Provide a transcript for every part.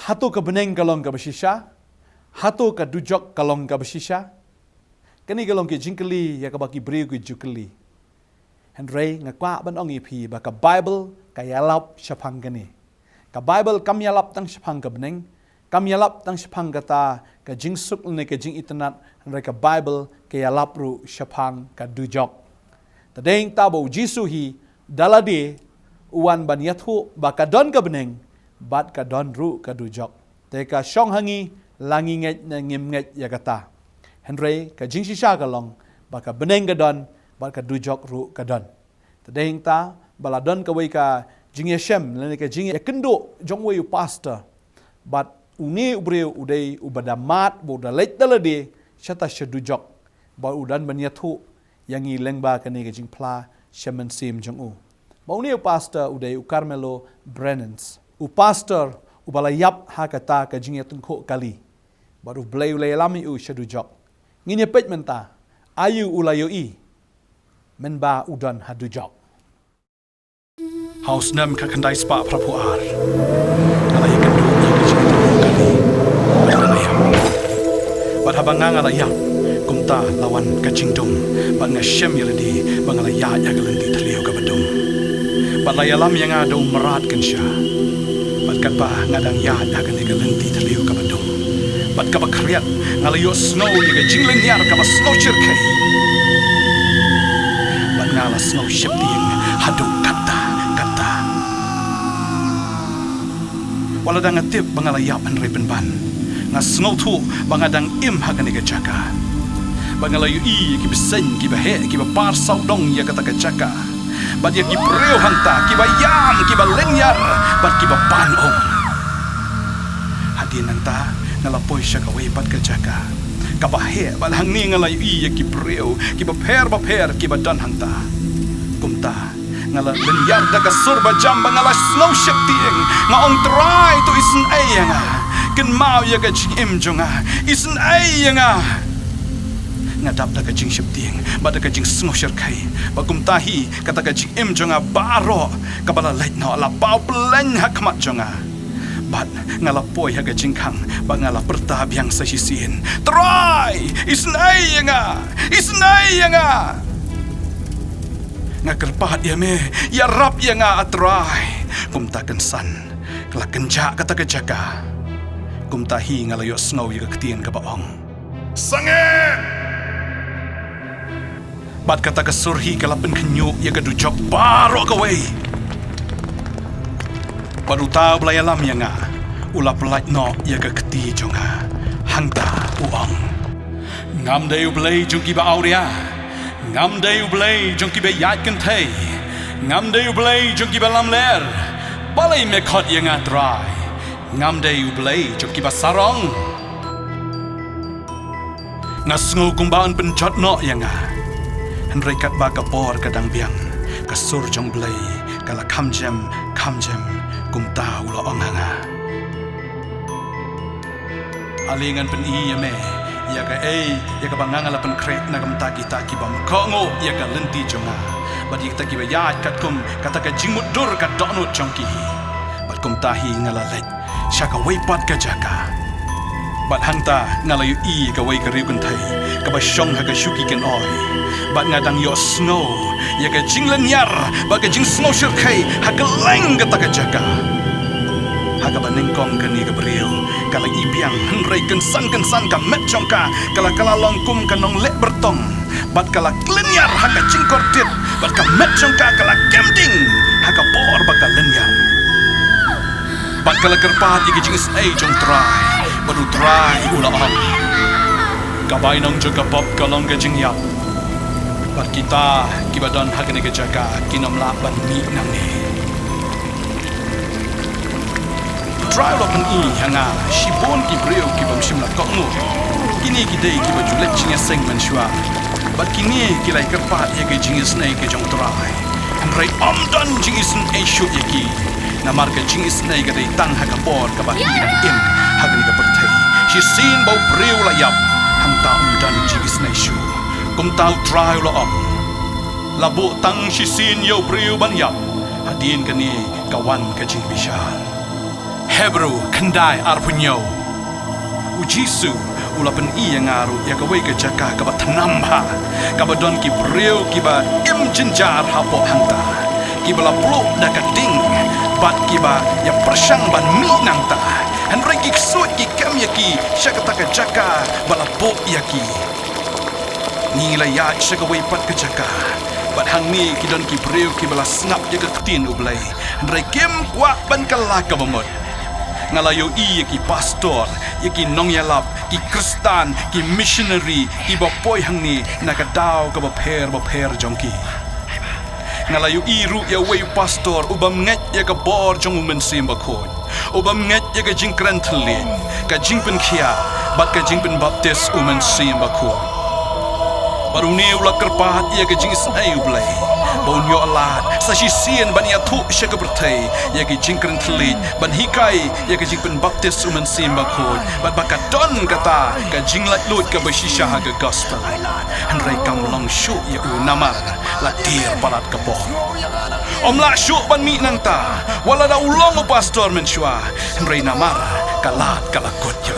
Hatu ka beneng kalong ka bersisha, hatu ka dujok kalong ka bersisha. Kani kalong ki jingkeli ya ka baki beriu ki jukeli. Henry ngakwa ban ong ipi ba ka Bible ka yalap syapang kani. Ka Bible kam yalap tang syapang ka beneng, kam yalap tang syapang kata ka jingsuk ne ka jing internet Henry ka Bible ka yalap ru syapang ka dujok. Tadeng tabo Jisu hi dalade uan ban yathu ba ka don ka beneng. Bat ka don ru ka dujok. Teka syong hangi langi nget na ngim nget ya kata. Henry ka jing shisha ka long ba ka beneng ka don bat ka dujok ru ka don. Tadeng ta bala don ka wei ka jing yashem lene ka jing ya kendo jong wei pastor. Bat uni ubreu udai ubadamat bo da leit dalade syata syadujok. Ba udan ban yathu yang i lengba ka ne ka jing pla shaman sim jong u. Ba uni pastor udai u Carmelo Brennans. U pastor u balayap ha kata ka jing yatun ko kali. Baru blay ulay lami u syadujok. Ngini pet menta ayu ulayo i menba udan hadujok. Haus nam ka kandai spa prapu ar. Alay kendu ya ka jing yatun ko kali. Balayap. Bat habangang alayap. Kumta lawan ka jing dum. Bat ngasyem yaladi bangalaya ya galandi taliw ka badum. Bat layalam yang ada merat kan siya. Bat kat ba ngadang ya akan ika lenti taliw ka badum. Bat ka ba kriat ngalayo snow yaga jingling yar ka ba snow chirkay. Bat ngala snow shipting hadu kata. Wala dang atip bangalayap an ripenban. Nga snow tu bangadang im hakan ika jaka. Bangalayo i ki beseng ki bahe ki ba par saudong ya kata ka jaka. Bat ya ki preo hangta, ki ba yam, ki ba lenyar, bat ki ba panong. Hadin nangta, ngalapoy siya kaway bat ka jaka. Kabahe, balhang ni ngalayo iya ki preo, ki ba per, ki ba dan hangta. Kumta, ngala lenyar da ka surba jamba ngala snow ship tieng, nga ong try to isen ay nga. Ken mau ya ka jing im jonga, isen ay nga. Ngadap da ka jing ship tieng, bada ka jing snow shirkay. Bagum tahi kata ka jing im jonga baro kabala lait no ala pau plen hakmat jonga. Bad ngalapoy ha ka jing kang ba ngala pertab yang sa sisin. Try isnay nga ngakerpat ya me ya rap ya nga atray kumta kensan kala kenja kata ka jaga kumtahi ngalayo snow ya ketien ka baong sange. Bat kata kesurhi kalapen kenyu ya kedujok baro kaway. Baru tahu belayalam ya nga ulap pelaj no ya keti jonga hangta uang. Ngam dayu belay jong kiba aurea. Ngam dayu belay jong kiba yat kentay. Ngam dayu belay jong kiba lamler. Balay mekot ya nga try. Ngam dayu belay jong kiba sarong. Ngasngo kumbaan penjot no ya nga. Henrekat ba kapor kadang biang kasur jong belay kala kamjem kumta ulo onghanga alingan pen i ya me ya ka banganga la pen kret na kamta kita bam kongo ya ka lenti jonga badi kita ki ya kat kum kata ka jingmut dur ka donut jongki bat kumta hi ngala let syaka weipat ka jaka bat hangta ngalayu i ka wei ka riu kan thai ka ba syong ha ka syuki ken oi bat ngadang yo snow ya ka jinglen yar ba ka jing snow shirkai ha ka leng ka ta ka jaga ha ka banengkong ka ni ka beriu kala ibiang henrei kensan ka met jongka kala longkum ka nong lek bertong bat kala klenyar ha ka jingkor tit bat ka met jongka kala kemding ha ka por ba ka lenyar bat kala kerpat ya ka jing ai jong try baru try ula am kabay nong jaga pop kalong ka jing yap. Bat kita kibadan hakane ke jaga kinom laban mi nang ni. Trial open i hanga shibon ki breu ki bam shimla kokmu. Kini ki dei ki bajulet jinga seng manshua. Bat kini ki lai kerpat ya ke jingis nei ke jong try. Rai om dan jingis nei shu yaki. Namar ke jingis nei ke dei tang hakapor ka bat nang im hakane ke pertai. She seen bau breu la yap. Hangta dan jingis nei shu. Kum tahu try lo op. Labu tang sisin yo priu ban yap. Hadin kani kawan kajing bishal. Hebrew kendai arpunyo. Ujisu ulapan iya ngaru ya kawai ke jaka kaba tanamba kaba don ki breu kiba im jenjar hapo hanta kiba la pluk da kading bat kiba ya persang ban mi nangta han regi suat ki kam yaki syakata ka jaka bala pok yaki nila ya syakawai pat ke jaka bat hang ni ki don ki breu kiba la snap ya ka tin ublai han regem kwa ban kala ka bamot ngalayo iya ki pastor ki nong yalap ki kristan ki missionary ki bapoy hang ni nakadaw ka baper jongki ngalayo iru ya way pastor ubam nget ya ka bor jong mensim bakon ubam nget ya ka jingkran thlin ka jingpen khia bat ka jingpen baptis mensim bakon baru ni ula kerpat ya ka jingis ai ublai bonyo alat sa sisien ban ya thu syaka bertai ya ki jingkran thlin ban hikai ya ka jingpen baptis mensim bakon bat bakadon kata ka jinglat lut ka bashisha ha ka gospel han rai kam long shu ya u namar la dir palat ka boh om la shu ban mi nang ta wala da ulong pastor menshwa han rai namar kalat kalakot ya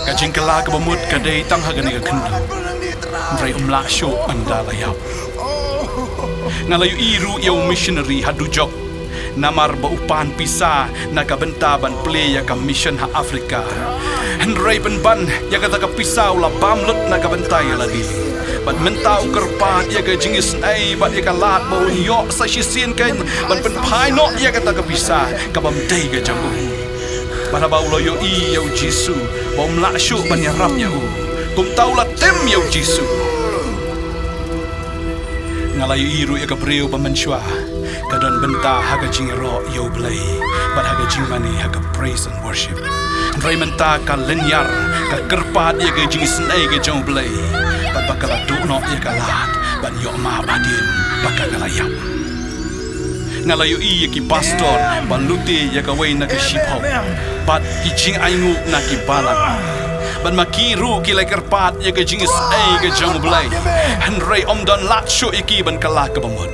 ka jingkala ka bamut ka dei tang ha gani ka khendu rai la shu anda layap ngalayu iru ya missionary hadujok namar ba upan pisa nakabenta ban play ya ka mission ha Afrika henry ban ya kata ka pisa ula bamlut nakabenta ya ladi ban mentau kerpat ya ka jingis ai bat ya ka lat ba yo sa sisien kan ban pen pai no ya kata ka pisa ka bam dei ka jamu ban ba ulo yo i ya jisu bom la shu ban ya rap ya u kum tau la tem ya jisu ngalayu iru ya ka breu ba menshwa kadon benta haga jingero yo blay but haga jingmani haga praise and worship rai menta ka lenyar ka kerpat ya ga jingisen ai ga jong blay but bakala duno ya ka lat ban yo ma badin bakala yap ngalayu i ki pastor baluti ya ka wai na ka shipho but ki jing aingu na ki balang ban makiru ki lai kerpat ya ga jingis ai ga jong blay han rai omdon lat shu iki ban kala ka bamon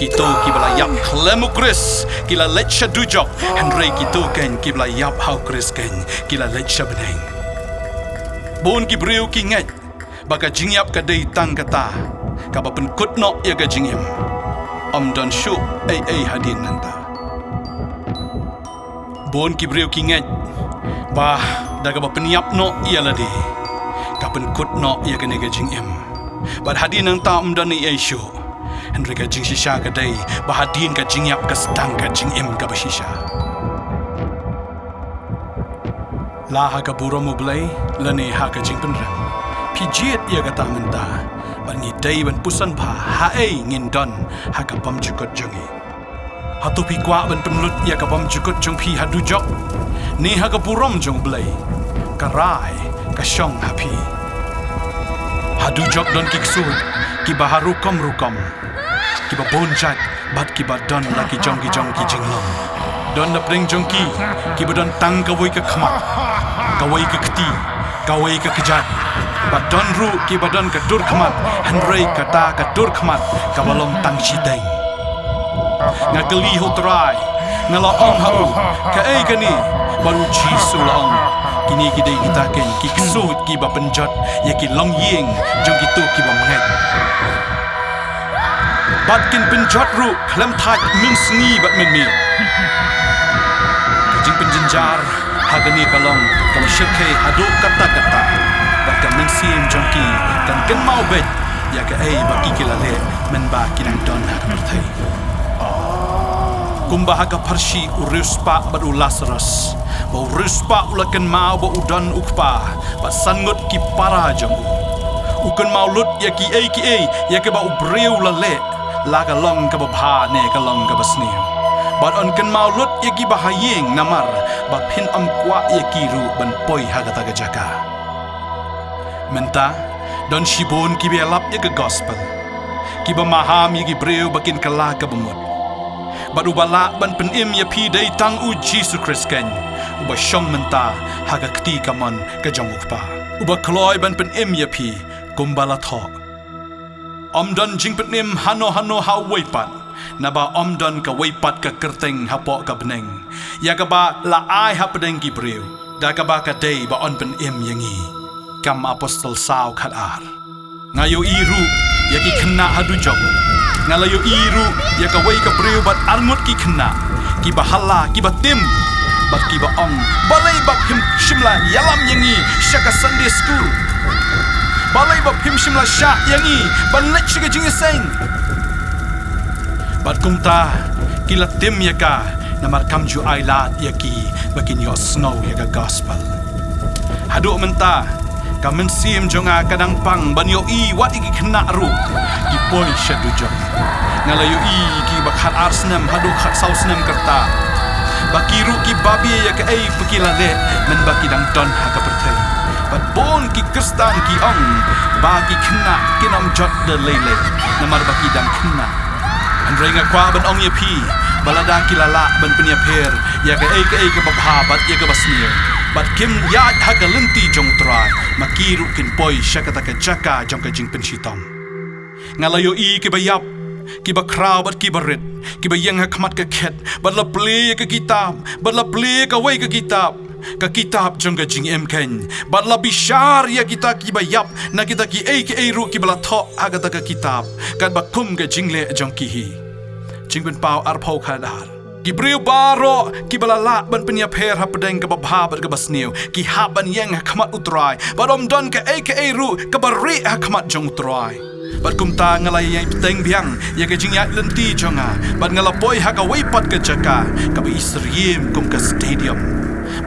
kito kibla yap klemu kris kila lecha dujok henry kito ken kibla yap hau kris ken kila lecha beneng bon kibriu kinget baka jingyap ka dei tang kata ka ba pen kutno ya ga jingyam om don shu ai hadin nanta bon kibriu kinget ba daga ba pen yap no ya ladi ka pen kutno ya ga nega jingyam bad hadin nanta om don ni shu Henry ka jing shisha ka day bahadin ka jing yap ka stang ka jing im ka bashisha laha ka buro mo blay lani ha ka jing penram pijiet ya ka tamenta ban ngi day ban pusan pa ha ai ngin don ha ka pam jukot jongi hatu pi kwa ban penlut ya ka pam jukot jong pi hadu jok ni ha ka burom jong blay ka rai ka shong happy hadu jok don kiksud ki baharu rukom kiba bonjat bat kiba don laki jongki jinglong don na pring jongki kiba don tang kawai ka khamat kawai ka kti kawai ka kejat bat don ru kiba don ka dur khamat henry kata ka dur khamat kabalong tang shiteng ngakeli hotrai ngala ong hau ka ai kani baru jisu long kini kidai kita ken kiksut kiba penjot ya ki long ying jongki tu kiba mengat batkin penjot ru klem thaj min sngi bat min mi jing penjenjar hagani kalong kam shekhe hadu kata bat kam min sim jongki kan ken mau bet ya ka ai baki kilale men ba kin don ha berthai kumba ha ka parshi uruspa bat Lazarus ba uruspa ulakan mau ba udan ukpa ba sangut ki para jamu ukan mau lut ya ki ai ya ke ba ubreu lale la ka long ka bha ne ka long ka basniu bat on kan mau lut ya ki bahayeng namar ba phin am kwa ya ki ru ban poi ha ka ta ka jaka menta don shibon ki be lap ya ka gospel ki ba maham ya ki breu bakin kala ka bamut bat ubala ban pen im ya pi dei tang u Jesus Christ ken uba shong menta ha ka kti ka mon ka jonguk pa uba kloi ban pen im ya pi kumbala thok om don jing petnim hano ha weipan Naba omdon ka weipat ka kerteng hapok ka beneng. Ya ka ba la ai hapedeng ki breu. Da ka ba ka day ba on pen im yangi. Kam apostol sao khat ar. Ngayo iru ya ki kena hadu jok. Ngalayo iru ya ka wei ka breu bat arngut ki kena. Ki bahala ki batim. Bat ki ba ong balai bab him shimla yalam yangi shaka Sunday school. Balai bab him shimla sha yangi ban lech shaka jingiseng. Bat kumta kila tim yaka namar kamju ailat yaki bakin yo snow yaka gospel. Hadu menta kamen sim jonga kadang pang ban yo i wat iki kena ru ki poi shadu jong. Ngalayo i ki bakhat arsnem hadu khat sausnem kerta. Baki ru ki babi yaka ei pakilale men baki dang don haka pertai. Bat bon ki kristan ki ong bagi kena kinom jot de lele namar baki dang kena. Andrei nga kwa ban ong ye pi balada kilala ban penya per ya ka ei ka babha bat ya ka basnir bat kim ya ha ka lenti jong trai makiru kin poi shakata ka jaka jong ka jing pensitom ngalayo i ki bayap ki ba kraw bat ki barit ki ba yang ha khmat ka khet bat la ple ka kitab bat la ple ka wei ka kitab jong ka jing em ken bat la bishar ya kita ki bayap na kita ki ei ru ki bala tho agata ka kitab kat ba kum ka jingle jong ki hi jing ben pau ar phau khadar ki breu baro ki balala ban penya pher ha pedeng ka babha bat ka basniu ki ha ban yang ha khmat utrai badom don ka ei ru ka bari ha khmat jong utrai bat kum ta ngalai yang peteng biang ya ka jing ya lenti jonga bat ngalapoi ha ka wei pat ka jaka ka bi israem kum ka stadium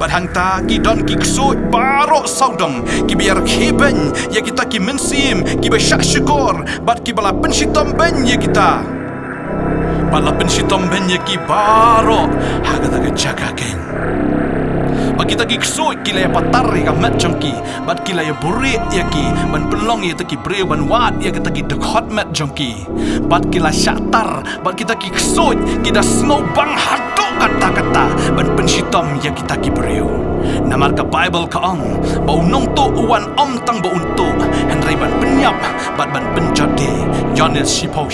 bat hang ta ki don ki ksoi baro saudong ki biar kheben ya kita ki mensim ki ba syakor bat ki bala pensitom ben ya kita bala pensitom ben ya ki baro haga ta ka jaka ken bat kita ki ksoi ki la patar ka mat jongki bat ki la ya buri ya ki ban pelong ya ta ki breu ban wat ya kita ki dekhot mat jongki bat ki la syatar bat kita ki ksoi ki da snow bang hatu kata-kata ban pensitom ya kita ki breu namar ka bible ka ong bau nong to uan om tang bau unto henry ban penyap bat ban penjade jones shipau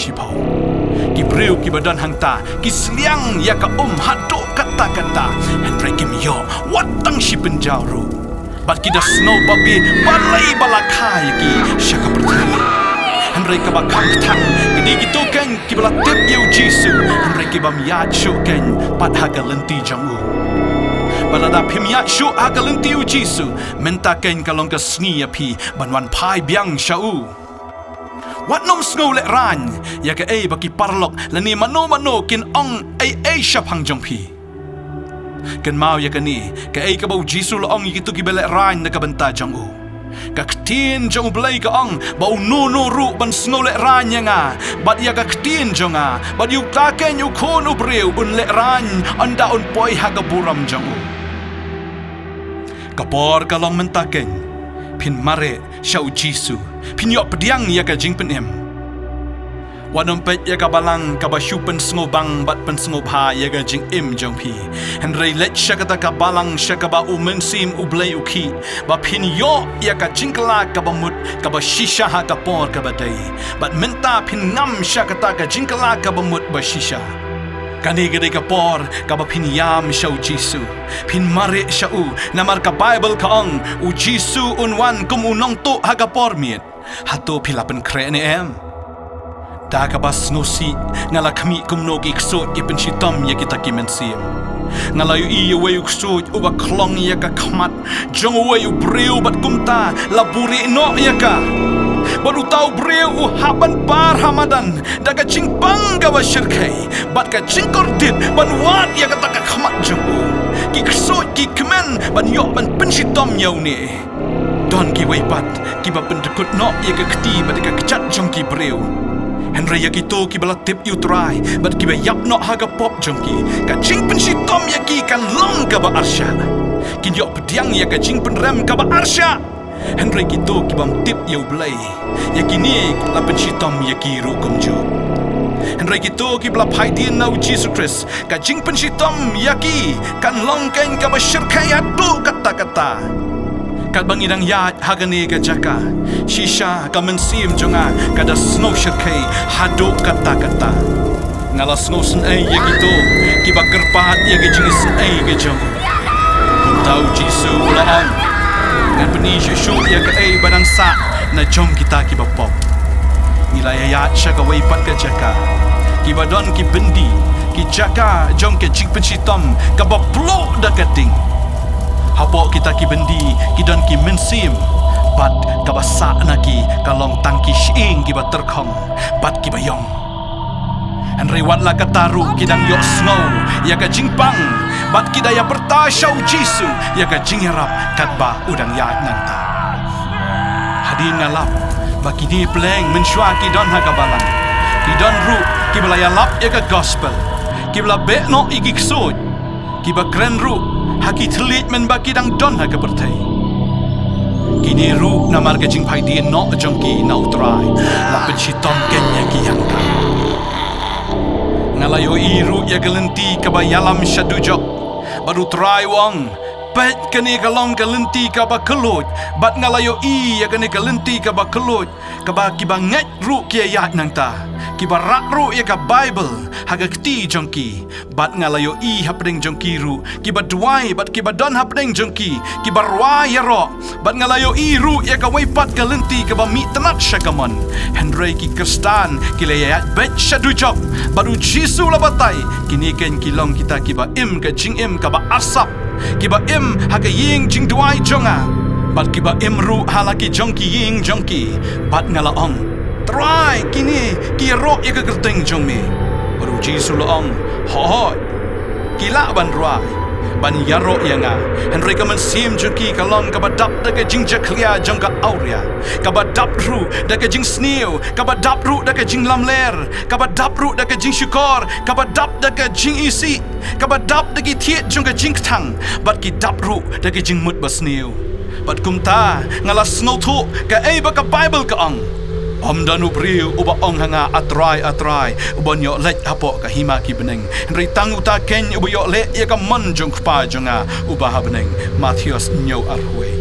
ki breu ki badan hangta ki sliang ya ka hatu kata-kata henry kim yo watang shi penjaru bat ki da snow babi balai balakai ki syaka pertama Henry ka ba kang tang gidi gitu kan ki bala tip yu jisu Henry ki bam ya shu kan pat ha ka lenti jangu balada phim ya shu ha ka lenti yu jisu menta kan kalong ka sni ya pi ban wan pai biang shau wat nom snow le ran ya ka ei baki parlok lani mano kin ong ei shapang jong pi kan mau ya ka ni ka ei ka bau jisu lo ong gitu ki bele ran na ka benta jangu kaktin jong blai ka ong bau no ru ban snow le ran nga bat ya kaktin jonga bat yu ta ken yu kon u breu un le ran anda un poi ha ka buram jong kapor ka long mentaken pin mare shau jisu pin yo pediang ya ka jing pen em wanom pet ya ka balang ka ba shu pen sngo bang bat pen sngo bha ya ka jing im jong pi henry let shakata ka balang shakaba u mensim u blai u ki ba pin yo ya ka jingkla ka ba mut ka ba shisha ha ka por ka ba dai bat menta pin ngam shakata ka jingkla ka ba mut ba shisha kani gede ka por ka ba pin yam shau jisu pin mare shau namar ka bible ka ong u jisu unwan kum unong to ha ka por miet hato pilapen kre ne em da ka bas no si ngala kami kum no gi kso ki pensitom ya kita ki mensim ngala yu i we yu kso u ba klong ya ka khmat jong we yu breu bat kumta la buri no ya ka baru tahu breu u haban par hamadan da ka chingpang ga ba shirkai bat ka chingkordit ban wat ya ka ta ka khmat jong u ki kso ki kmen ban yo ban pensitom yau ni don ki we pat ki ba pendekut no ya ka kti ba ka kchat jong ki breu Henry yakito ki bala tip you try but ki ba yap no haga pop jongki ka jing pen si tom yaki kan long ka ba arsha kin yo pediang ya ka jing pen rem ka ba arsha Henry kito ki bam tip you blai yaki ni la pen si tom yaki ru kum jo Henry kito ki bala pai din na Jesus Christ ka jing pen si tom yaki kan long kan ka ba shirkai atu kata-kata kat bangidang yat hagani ka jaka shisha ka mensim jonga kada snow shirkai hado kata-kata ngalas ngosen ai ya gitu kiba kerpat ya ke jingis ai ke jong kum tahu jisu ulaan ngan peni shu ya ke ai badang sa na jong kita kiba pop nilai ayat syaka wai pat ke jaka kiba don ki bendi ki jaka jong ke jing pencitom kaba blok da kating hapok kita ki bendi ki don ki mensim bat kaba sa naki kalong tangki shing kiba terkhong bat kiba yong an rewat la kataru kidang yok snow ya ka jingpang bat kidaya bertasyau jisu ya ka jingerap katba udang ya nanta hadin ngalap baki di pleng mensyua ki don hagabalang ki don ru ki belaya lap ya ka gospel ki bela bekno igi ksud ki ba kren ru haki telit men baki dang don hagabertai kini ru namar ka jingpai di no jongki na utrai la pensitom kenya ki yang ngalayo iru ya gelenti kabayalam syadujok baru try wang pet kene kalong gelenti kaba kelut bat ngalayo ya kene gelenti kaba kelut kaba kibanget ru kia yat nang ta kiba rak ru ya ka bible haga kti jongki bat ngalayo hapdeng jongki ru kiba duai bat kiba don hapdeng jongki kiba rwa ya ro bat ngalayo ru ya ka waipat gelenti kaba mi tenat syagamon Henry ki kristan kilayat bet syadujok baru jisu labatai kini ken kilong kita kiba im ka jing im kaba asap kiba im haga ying jing duai jonga bat kiba im ru halaki jongki ying jongki bat ngalaong try kini ki ro ya ka gerteng jong me baru jisu laong ho kila ban ruai ban yaro yanga Henry ka mensim jongki kalong kabadap daga jing jaklia jong ka auria kabadap ru daga jing sneo kabadap ru daga jing lamler kabadap ru daga jing syukor kabadap daga jing isi kabadap daga tiet jong ka jing tang bat ki dap ru daga jing mut basneo bat kumta ngalas snowtu ka ai ba ka bible ka ang Om danu priu uba ong hanga atrai uba nyok lek hapo ka hima ki beneng Henry tang uta ken uba yok lek ya ka mon jong kpa jonga uba ha beneng Matius nyo arhwe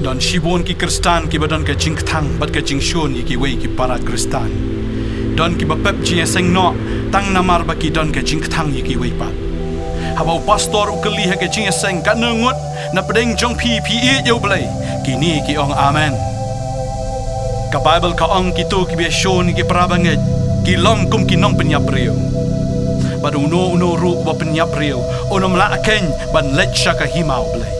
don shibon ki kristan ki badon ka jing tang bat ka jing shon ki wei ki para kristan don ki bapep ji seng no tang namar ba ki don ka jing tang ki wei pat habau pastor ukeli ha ka jing seng ka nengut na pedeng jong pi yo blai kini ki ong amen ka Bible ka ong kitu ki biashon ki prabanget ki long kum ki nong penyap rio badu uno ru ba penyap rio ono mla ken ban let shaka himau blai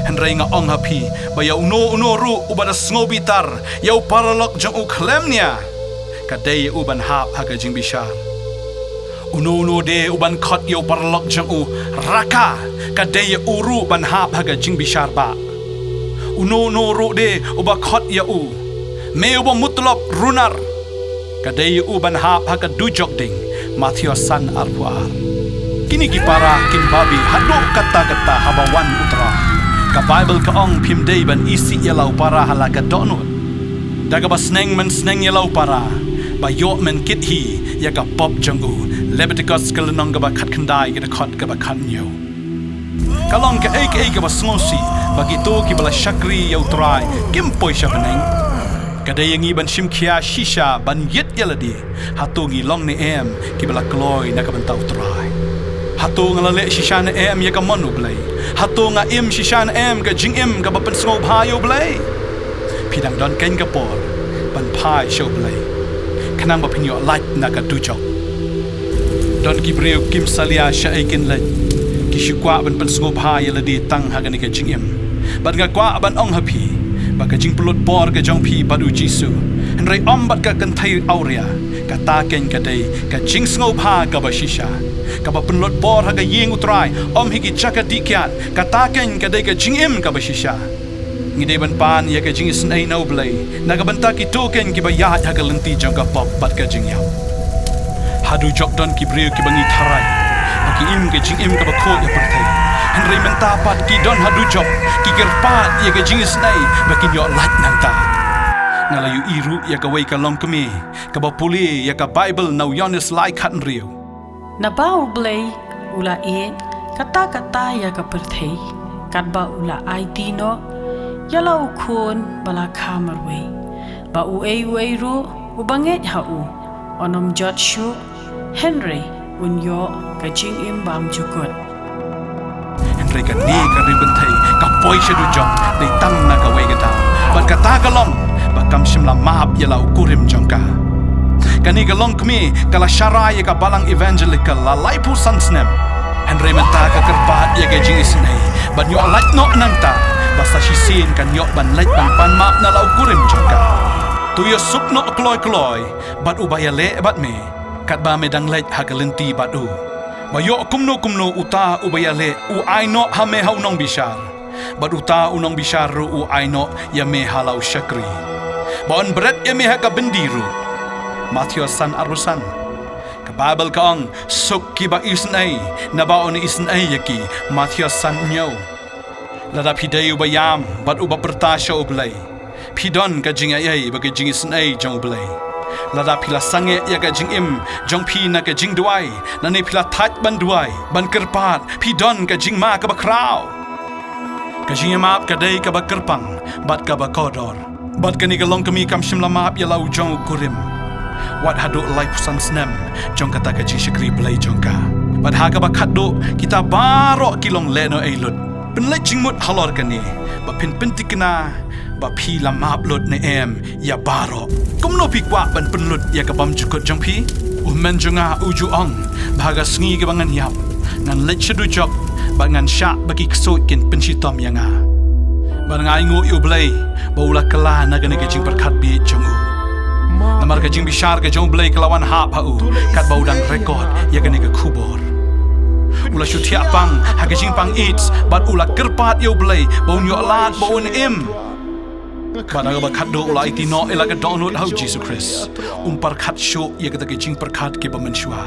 Henry nga ong hapi ba ya uno ru ubada sngobitar ya paralok jong u klemnia ka day uban hap haga jing bishar uno de uban khot yo paralok jong u raka ka day uru ban hap haga jing bishar ba uno ru de uba khot ya u me uba mutlop runar kadai uban hap haka dujok ding Matius san arpuar kini ki para kimbabi hadok kata-kata habawan utra ka Bible ka ong pimdei ban isi yalau para halaka donut daga basneng men sneng yalau para ba yo men kithi ya ka pop jangu Leviticus kalenong ga ba khat khandai ga khot ga ba khanyo kalong ka ek ga ba smosi bagi to ki bala shakri yau trai kim poi shabaneng kadai yang iban shimkia shisha ban yet yaladi hatungi long ni em ki bala kloy na ka bantau trai hatung ngale shisha na em ya ka monu blai hatung im shisha na em ka jing im ka ba pen sngo bhayo blai pidang don ken ka por ban phai show blai kanang ba pinyo like na ka dujok don ki breu kim salia sha aikin lai ki shukwa ban pen sngo bhayo ladi tang hagani ka jing im ban ga kwa ban ong happy baka jing pulut por ke jong pi badu jisu Henry ombat ka kantai auria ka taken ka dei ka jing sngo pha ka ba shisha ka ba pulut por ha ka ying utrai om higi chaka dikyat ka taken ka dei ka jing im ka ba shisha ngide ban pan ya ka jing isn ai no blai na ka banta ki token ki ba ya ha ka lenti jong ka pop bat ka jing yau hadu jok don ki breu ki bangi tharai ki im ke jing im ka ba kho ya pertai Henry mentapat ki don hadu job ki gerpat ya ke jingis nai baki yo lat nanta ngalayu iru ya ka wei ka long kemi ka ba puli ya ka Bible nau yonis lai khat riu na bau blai ula e kata-kata ya ka perthei kat ba ula ID no ya lau khun bala khamarwe ba u ru ubanget ha u onom jot shu Henry unyo ka jing im bam jukut. Henry ka ni ka ribentay ka poi shedu jong dei tang na ka wei ka da bat ka ta ka long ba kam shimla mahap yalau kurim jong ka kani ka long kmi kala sharai ka balang evangelical la laipu sansnem Henry menta ka kerpat ya ka jing isnei bat nyo lait no nang ta basta shisin kan yo ban lait ban pan map na lau kurim jong ka tu yo sup no kloi bat ubaya le bat me kat ba medang lait hagalenti bat u Bayo kumno uta ubayale u aino hame hau nong bishar. But uta unong bishar u aino ya me halau shakri. Bon berat ya me haka bendiru. Matthew san arusan. Ka Bible kaong suk ki ba isnai na ba on isnai yaki Matthew san nyo. Ladap hidai ubayam but uba pertasya ublay. Pidon ka jing ayay bagi jing isnai jong ublay. Lada pila sange ya ka jing im jong pi na ka jing duai na ne pila tat ban duai ban kerpat pi don ka jing ma ka ba krau ka jing map ka dei ka ba kerpang bat ka ba kodor bat ka ni ka long kami kam shimla map ya lau jong kurim wat hadu lai pusan snem jong kata ka jing shikri blai jong ka bat ha ka ba khaddo kita baro kilong leno eilut pen lai jing mut halor ka ni ba pin pintikna ba phi la map lot ne em ya baro kum no pikwa ban penlut ya ka bam jukut jong phi men jonga uju ong baga sngi ke bangan yap ngan lech du jok ba ngan sha bagi ksoi kin pensitom yanga ban ngai ngu yu blai ba ula kala na gane ke jing perkhat bi jong u namar ka jing bishar ka jong blai kalawan ha pa u kat ba udang record ya gane ke khubor ula shutia pang ha ke jing pang eats bat ula kerpat yu blai ba un yo lat ba un im Pada ba khat do ulai ti no ela ka download how Jesus Christ par khat show ye ka ke jing par khat ke ba manshwa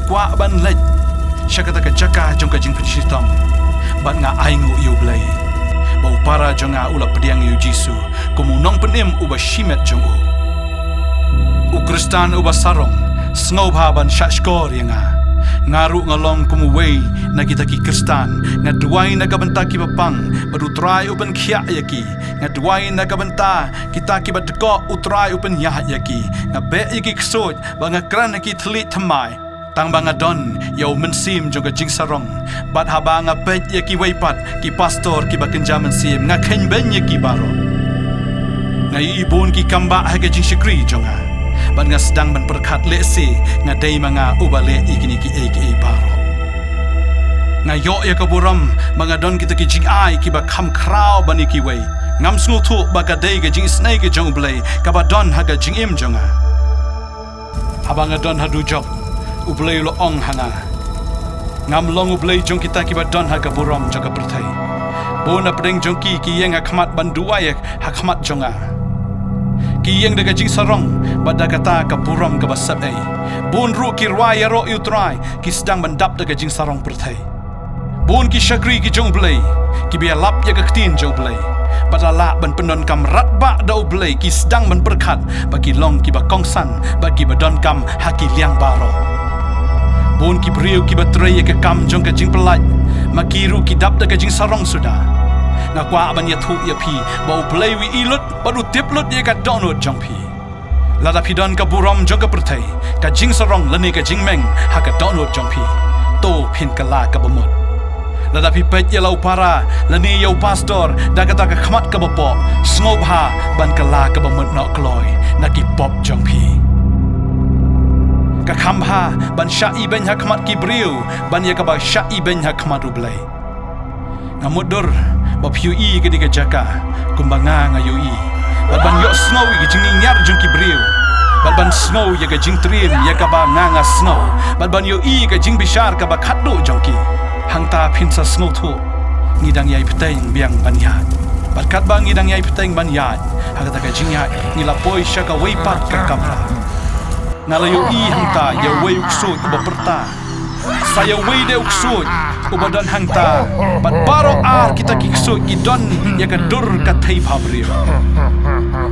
kwa ban lej shaka ta ka chaka jong ka jing pishitam ban nga aingu yu blai ba para jonga ula pediang yu Jesus komu nong penim uba shimet jong u Kristan uba sarong sngob ha ban shashkor yanga ngaru ngalong kumuway na kita ki Kristan nga duway na kabanta ki papang badutray upan khya yaki nga duway na kabanta kita ki badko utray upan yah yaki nga be yaki ksoj ba nga kran ki thli thamai tang ba nga don yaw mensim joga jing sarong bad haba nga pet yaki waypat ki pastor ki bakenjaman sim nga khen ben yaki baro nga ibon ki kamba ha ka jing shikri jonga ban nga sedang ban perkhat lesi nga dei manga ubale ikini ki aka baro nga yo ya kaburam manga don kita ki jing ai ki ba kham krau bani ki wei ngam sngu thu ba ka dei ga jing snai ga jong blai ka ba don ha ga jing im jonga abanga don ha du job ublai lo ong hanga ngam long ublai jong kita ki ba don ha ga buram jaga perthai bona pring jong ki yang ha khmat ban duai ha khmat jonga ki yang daga jing sarong bada kata ka puram ka basab ai bun ru ki rwaya ro utrai ki sedang bandap daga jing sarong perthai bun ki shakri ki jong blai ki bia lap ya ka ktin jong blai bada la ban penon kam rat ba da blai ki sedang ban berkhat bagi long ki ba kongsan bagi badon kam haki liang baro bun ki briu ki batrai ya ka kam jong ka jing pelaj makiru ki dap daga jing sarong sudah nga kwa ban ya thu ya phi bau play wi ilut badu tiplut ye ka download jong phi lada phi don ka buram jong ka perthai ka jing sarong lani ka jing meng ha ka download jong phi to phin ka la ka bomot lada phi pet ya lau para lani yo pastor da ka ta ka khmat ka bopo snob ha ban ka la ka bomot no kloi na ki pop jong phi ka kham ha ban sha i ben ha khmat ki briu ban ya ka ba sha i ben ha khmat u blai ngamudur ba piu i ke diga jaka kumbanga nga yu i ban yo snow i jing nyar jung ki briu ban snow ya ga jing trim ya ka ba nga snow ban yo i ga jing bishar ka ba khatdu jong ki hangta phinsa snow thu ngidang yai pteng biang ban ya kat ba ngidang yai pteng ban ya hagata ka jing ya ni la poi shaka wei pat ka kamra ngala yo i hangta ya wei ukso ba perta saya wei de ukso ubadan hangta bat baro ar kita kikso idon ya ka dur ka thai phabrio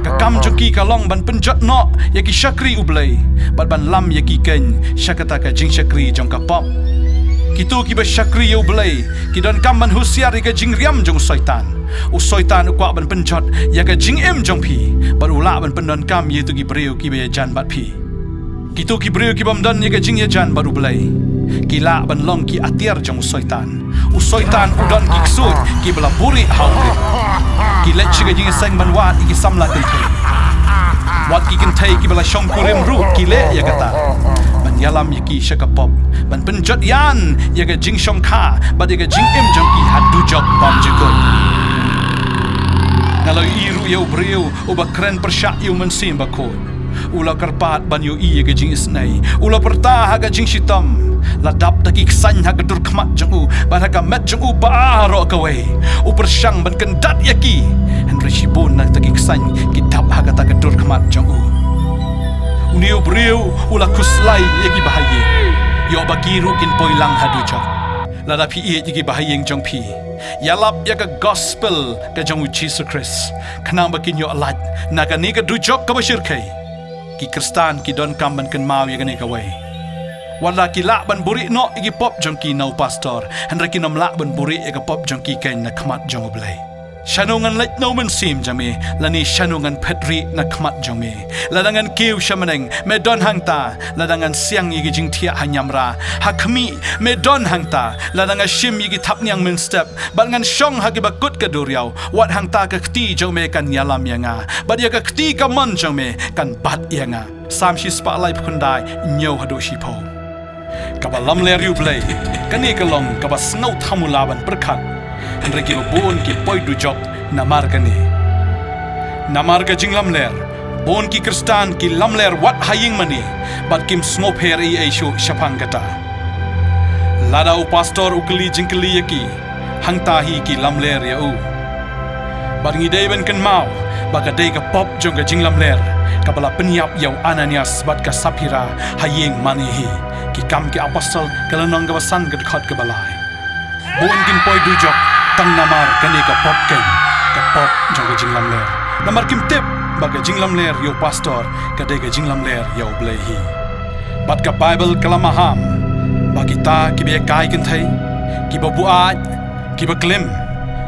ka kam joki ka long ban penjat no ya ki shakri ublai bat ban lam ya ki ken shakata ka jing shakri jong ka pop kitu ki ba shakri ublai ki don kam ban husiar ka jing riam jong soitan u soitan kwa ban penjat ya ka jing em jong phi bat ula ban pendon kam ye tu ki brio ki be jan bat phi Kitu ki brio ki bamdan ye ka jing ye jan baru belai. Kila ban long ki atiar jang usoitan. Usoitan udan ki ksut ki bela buri haure. Ki let chi ka jing sang ban wat ki samla kan thai. Wat ki kan thai ki bela shong kurim ru ki le ye kata. Ban yalam ye ki shakapop. Ban penjot yan ye ka jing shong kha ba ye ka jing em jang ki hadu jok bam jekot. Kalau iru yau brio uba keren persyak yu mensim bakot. Ula karpat ban yu iya ke jing isnai. Ula pertah haga jing shitam. Ladap daki kesan haga dur kemat jeng u. Ban haga met jeng u baaro kawai. U persyang ban kendat yaki. Henry shibun nak daki kesan kidap haga taga dur kemat jeng u. Uniu brio ula kuslai yaki bahaye. Yo bakiru kin poilang hadu jak. Ladap hi yaki bahayeng jeng pi. Yalap ya ka gospel ka jong Jesus Christ. Kanang bakin yo alat. Naga ni ka dujok ka bashir kay. Ki Kristan ki don kamban kan mau ya gani ka way. Wala ki lak ban buri no igi pop jong ki nau pastor. Handra ki nom lak ban buri ya ka pop jong ki kain na kmat jong oblay. Shanungan let no man sim jami. Lani shanungan petri na kmat jong me. Ladangan kiw shamaneng me don hangta. Ladangan siang igi jing tia hanyamra. Hakmi me don hangta. Ladangan shim igi tap niang min step. Balangan shong hagi bakut ka duriaw. Wat hangta ka kti jong me kan yalam yanga. Bad ya ka kti ka man jong me kan bat yanga. Sam shi spotlight pundai nyo hadu shipo. Kaba lam ler yu blay. Kani kalong kaba snau thamulaban berkat. Henry ki bon ki poi du jok namar kani. Namar ka jing lam ler. Bon ki Kristan ki lam ler wat haying mani. Bat kim snop her i aisho shapang kata. Lada u pastor u kli jingkli yaki. Hangta hi ki lam ler ya u. Bat ngidei ben kan mau. Baka day ka pop jong ka jing lam ler. Kabala penyap yaw Ananias bat ka Sapira haying mani hi. Ki kam ki apostol kalanong gawasan ka dekat ka balay. Bon kin poi du jok. Tang namar kani ka pop ken ka pop jong ka jinglam ler namar kim tip baga jinglam ler yo pastor ka de ka jinglam ler yo blai hi bat ka bible kalamaham bagi ta ki be kai ken thai ki ba buat ki ba klim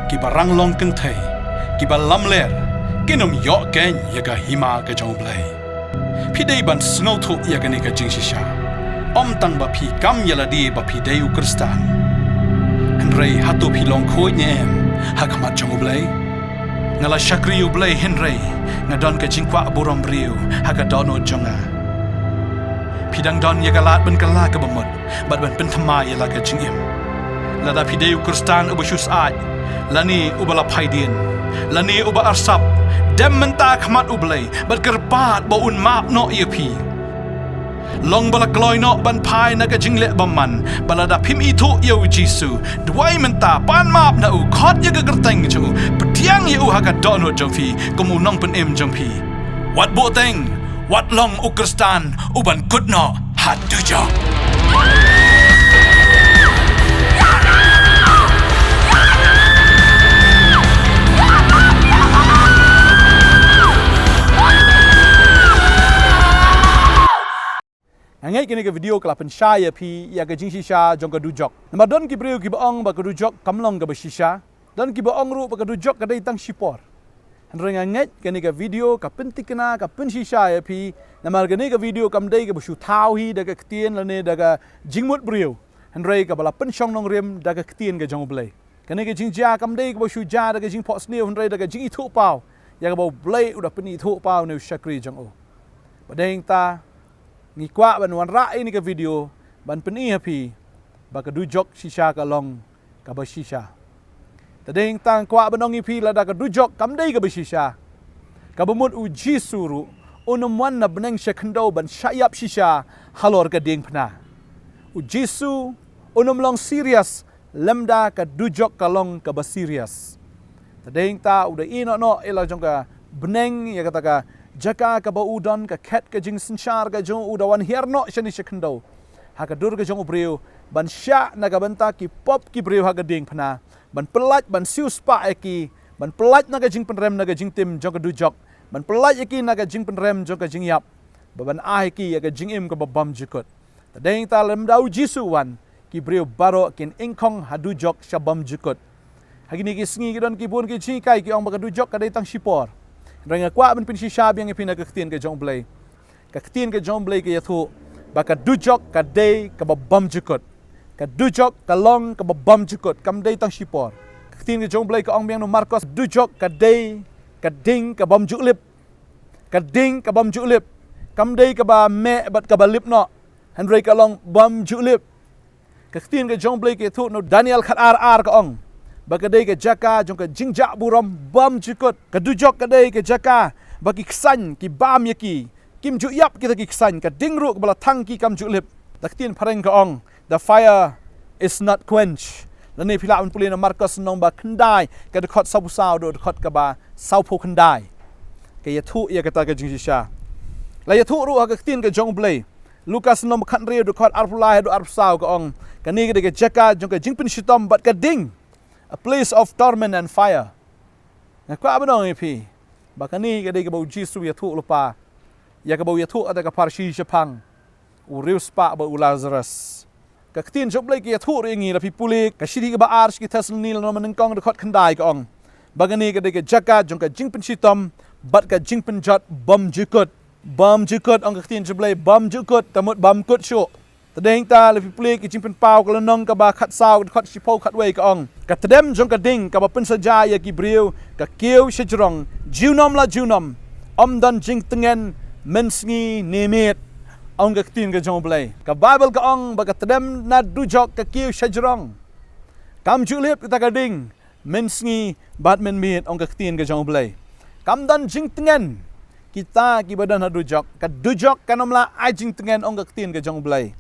ki ba ranglong ken thai ki ba lam ler kinom yo ken ya ka hima ka jong blai phi dei ban snow thu ya ka ni ka jing shisha om tang ba phi kam yala di ba phi dei u kristan Henry hatu pilong koi nyem hakamat jong ublay ngala shakri ublay Henry ngadon ka jingkwa burom briu hakadono jonga pidang don ya galat ben kala ka bamot bat ben pentama ya la ka jingim lada pideu Kristan ubashus aj lani ubala phaidin lani uba arsap dem menta khamat ublay bat kerpat ba un map no yepi long bala gloi no ban pai na ka jingle baman balada phim i thu yo jisu dwai menta pan map na u khot ye ka gerteng chu ptiang ye u ha ka dono jongfi komu nong pen em jongfi wat bo teng wat long u Kristan u ban kut no hat tu jo Angai kini ke video kelapan syaya pi ya ke jing shisha jong ke dujok. Nama don ki brio ki baong ba ke dujok kamlong ke beshisha. Don ki baong ru ba ke dujok ke dai tang shipor. Henry angai kini ke video ka pentikna ka pen shisha ya pi. Nama kini ke video kam dai ke besu tau hi da ke ketien lane da ke jingmut brio. Henry ka bala pen shong nong rem da ke ketien ke jong blai. Kini ke jing ja kam dai ke besu ja da ke jing pot sneu Henry da ke jing itu pau. Ya ke bau blai udah pen itu pau ne shakri jong o. Badeng ta ngikwa ban wan rai ni ke video ban peni happy ba ka dujok shisha ka long ka ba shisha tadeng tang kwa banong ipi la da ka dujok kam dei ka ba shisha ka bamut u jisuru unam wan na beneng shakndo ban shayap shisha halor ka ding phna u jisu unam long serious lemda ka dujok ka long ka ba serious tadeng ta u da ino no ela jong ka beneng ya kata ka jaka ka ba udon ka ket ka jing sinchar ka jong udawan hierno shani shakndo ha ka dur ka jong breu ban sha na ka banta ki pop ki breu ha ka ding phna ban pelat ban siu spa eki ban pelat na ka jing penrem na ka jing tim jong ka dujok ban pelat eki na ka jing penrem jong ka jing yap ban a eki ya ka jing im ka babam jikot tadeng ta lem dau jisu wan ki breu baro kin ingkong hadujok shabam jikot hagini ki sngi ki don ki bun ki chi kai ki ong ba ka dujok ka dai tang shipor Ranga kwa ben pin shisha biang ipina ka ktien ka jong blay. ka ktin ka jom blai ka yathu ba ka dujok ka day ka babam jukut ka dujok ka long ka babam jukut kam day tang sipor ka ktin ka jom blai ka ong miang no Marcos dujok ka day ka ding ka bam julip ka ding ka bam julip kam day ka ba me bat ka ba lip no Henry ka long bam julip ka ktin ka jom blai ka yathu no Daniel khat ar ka ong Bagaday ka jaka jong ka jingja buram bam jikot ka dujok kaday ka jaka bagi ksan ki bam yaki kim ju yap kita ki ksan ka dingru ka bala thang ki kam ju lip taktin pareng ka ong the fire is not quenched lani phila un pulin Marcos nong ba khandai ka de khot sabu saw do khot ka ba saw pho khandai ka yathu ya kata ka jingsha la yathu ru ka tin ka jong blai Lucas nong khan re do khot arpulai do arpsaw ka ong ka ni ka jaka jong ka jingpin shitom bat ka ding a place of torment and fire. Na kwa abang ipi, bakani kadai kabau Jisu yathu lupa, ya kabau yathu ada kaparshi Jepang, urius pa ba Lazarus. Kaktin joblay ki yathu ringi lapi puli, kashiri ka ba arsh ki Thessalonil no manengkong dekot khandai ka ong. Bakani kadai ka jaka jong ka jingpen shitom, bat ka jingpen jot bam jukut ong kaktin joblay bam jukut tamut bam kut shu. Tadeng ta lapi puli ki jingpen pau ka lanong ka ba khat saw dekot sipo khat wei ka ong. Ka tedem jong ka ding ka ba pensaja ya ki briu ka kiu sejrong junom la junom dan jing tengen mensngi nemit ong ka tin ka jong blai ka Bible ka ong ba ka tedem na dujok ka kiu sejrong kam julip kita ka ding mensngi bat men mit ong ka tin ka jong blai kam dan jing tengen kita ki badan na dujok ka nomla ai jing tengen ong ka tin ka jong blai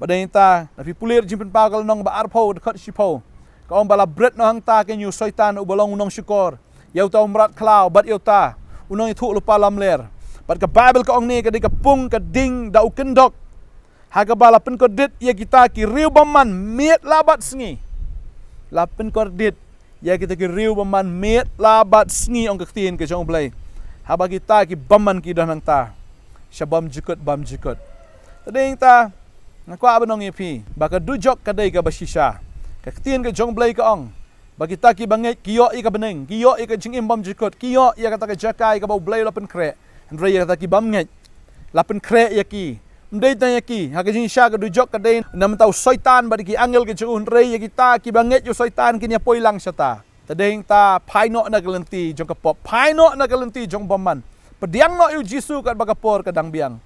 badai ta lapi pulir jingpen pau ka lanong ba arpo dekot sipo Kaong bala bread no hang ta kenyu soitan ubalong unong syukur. Yau ta umrat klau bat yau ta. Unong itu lupa lamler. Bat ke Bible kaong ni kadai ke pung ke ding dau kendok. Haga bala pen kodit ya kita ki riu baman miet labat sengi. Lapen kodit ya kita ki riu baman miet labat sengi ong ketin ke jong blai. Haba kita ki baman ki dan hang ta. Syabam jikut bam jikut. Tading ta ngakwa abanong ipi. Baka dujok kadai ke basisha. Kaktin ka jong blai ka ong bagi ta ki banget kiyo i ka beneng kiyo i ka jing bam jikot kiyo ya kata ka jakai ka bau blai lapen kre ndre ya kata ki bam nget lapen kre ya ki ndai ta ya ki ha ka jing sha ka dujok ka dei nam tau soitan bagi ki angel ka jung ndre ya kita ki banget yo soitan ki nya poi lang sata tadeng ta phaino na galenti jong ka pop phaino na galenti jong baman pediang no yu Jisu ka bagapor ka dang biang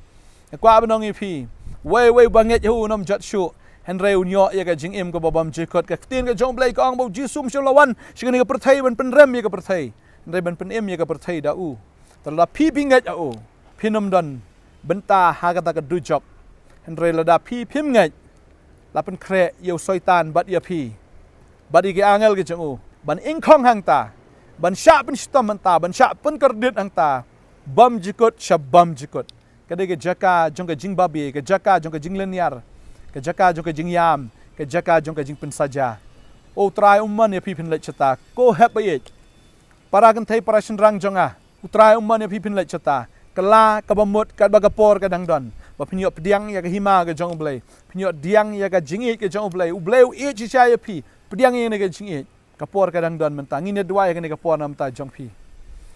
kwa banong ipi wei banget hu nam jat shu Henry unyo ya ka jing im ka babam jikot ka tin ka jong blai ka ang bau jisum sholawan shigani ka perthai ban penrem ya ka perthai Henry ban pen im ya ka perthai da u tala pi pingat au pinom dan benta ha ka ta ka dujok Henry lada pi pim ngai la pen kre yo soitan bat ya pi bat ki angel ke jong u ban ingkhong hang ta ban sha pen stam ta ban sha pen kerdit hang ta bam jikot shabam jikot kadai ka jaka jong ka jing babi ka jaka jong ka jing leniar ka jaka jong ka jing yam ka jaka jong ka jing pen saja o try umman ya pipin lech chata ko happy para kan thai para rang jonga utrai umman ya pipin lech chata kala ka bamut ka bagapor ka dangdon ba pinyo pediang ya ka hima ka jong blai pinyo diang ya ka jingi ka jong blai u blai u e chi cha ya pi pediang ya ka jingi ka por ka dangdon mentang ini dua ya ka por nam ta jong pi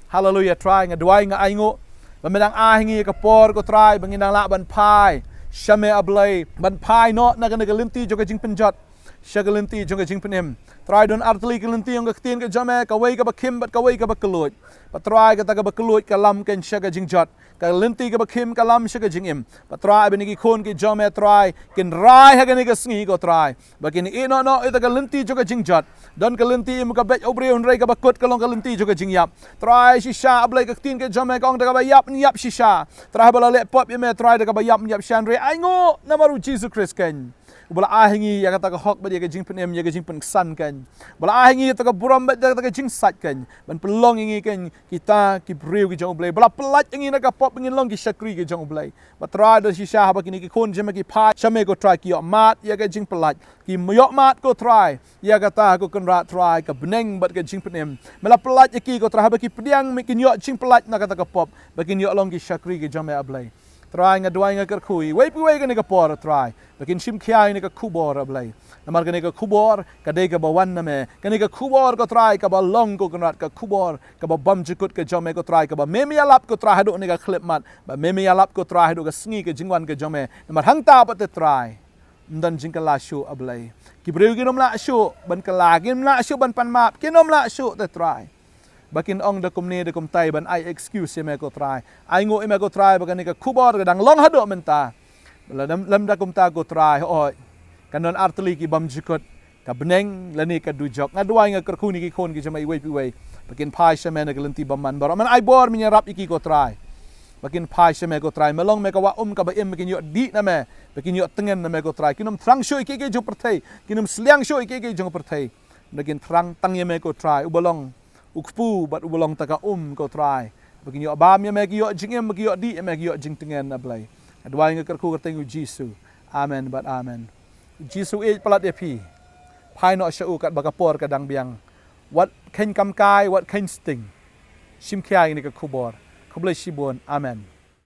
hallelujah try nga dua nga aingo ba medang ahingi ka por ko try banginang la ban pai Shame ablay ban pai no na galinti jo ka jing penjot shagalinti jo ka jing penem try don artli galinti yung ka tin ka jame ka wei ka bakim bat ka wei ka bakelut patry ka ta ka bakelut ka lam ken shaga jing jot ka linti ka bakim ka lam shaga jing im patry benigi khon ki jame try kin rai ha gani ka sngi ko try bakin ino no ita ka linti jo ka jing jot don ka linti im ka bet obre on rai ka bakut ka long ka linti jo ka jing yap try shisha ablay ka tin ka jame ka ong ta ka bayap ni yap shisha try bala le pop yame try ta ka bayap ni yap shan re ai ngo namaru Jesus Christ ken bala ahingi ya kata ka hok ba dia ka jing penem ya ka jing pen san kan bala ahingi ta ka buram ba ta ka jing sat kan ban pelong ingi kan kita ki breu ki jong blai bala pelat ingi na ka pop ingin long ki shakri ki jong blai ba tra da shisha ha ba kini ki khon jema ki pha shame ko try ki mat ya ka jing pelat ki myok mat ko try ya kata ko kan ra try ka beneng ba ka jing penem bala pelat ki ko tra ha ba ki pediang mi ki nyok jing pelat na kata ka pop ba ki nyok long ki shakri ki jong blai try nga duai nga kerkui wei pi wei ka ni ka por try bakin sim khiai ni ka khubor ablai namar ka ni ka khubor ka dei ka bawan na me ka ni ka khubor ko try ka ba long ko kanat ka khubor ka ba bam jikut ka jome ko try ka ba memi alap ko try hadu ni ka clip mat ba memi alap ko try hadu ka sngi ka jingwan ka jome namar hang ta pa te try dan jingkala shu ablai ki breu ginom la shu ban kala gim la shu ban pan map kinom la shu te try bakin ong da kumni da kum tai ban ai excuse me ko try ai ngo me ko try bakan ni ka khubor ka dang long hadu menta lam da kum ta ko try oi kanon artli ki bam jikot ka beneng lani ka dujok ngaduai nga kerkuni ki khon ki jamai wei pi wei bakin pai shame na galanti bam man bar man ai bor minya rap iki ko try bakin pai shame ko try melong me ka wa ka ba em bakin yo di na me bakin yo tengen na me ko try kinom thrang sho iki ke jo perthai kinom sliang sho iki ke jo perthai bakin thrang tang ye me ko try ubolong ukpu bat ubolong taka ko try bakin yo bam ye me ki yo jingem ki yo di me ki yo jing tengen na blai adwai nga kerku kertengu jisu amen but amen jisu e palat epi pai no shau kat bakapor kadang biang what ken kam kai what ken sting sim kya ni ka khubor khublai shibon amen